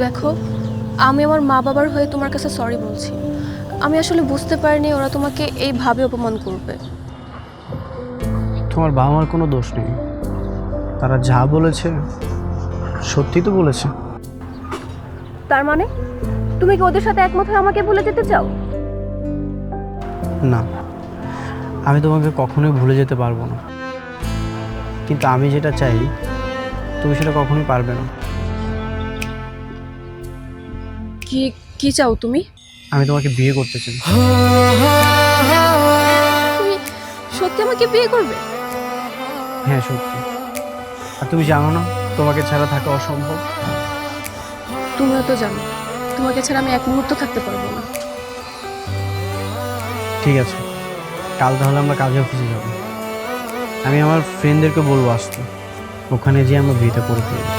দেখো, আমি আমার মা বাবার হয়ে তোমার কাছে সরি বলছি। আমি আসলে বুঝতে পারিনি ওরা তোমাকে এইভাবে অপমান করবে। তোমার বাবা মার কোনো দোষ নেই, তারা যা বলেছে সত্যি তো বলেছে। তার মানে তুমি কি ওদের সাথে একমত হয়ে আমাকে ভুলে যেতে চাও? না, আমি তোমাকে কখনোই ভুলে যেতে পারবো না, কিন্তু আমি যেটা চাই তুমি সেটা কখনোই পারবে না। কি কি চাও তুমি? আমি তোমাকে বিয়ে করতে চাই। তুমি সত্যি আমাকে বিয়ে করবে? হ্যাঁ সত্যি। আর তুমি জানো না তোমাকে ছাড়া থাকা অসম্ভব। তুমিও তো জানো তোমাকে ছাড়া আমি এক মুহূর্ত থাকতে পারবো না। ঠিক আছে, কাল তাহলে আমরা কাজে অফিসে যাবো। আমি আমার ফ্রেন্ডদেরকে বলবো আসতে, ওখানে যেয়ে আমরা বিয়েটা করে ফেলবো।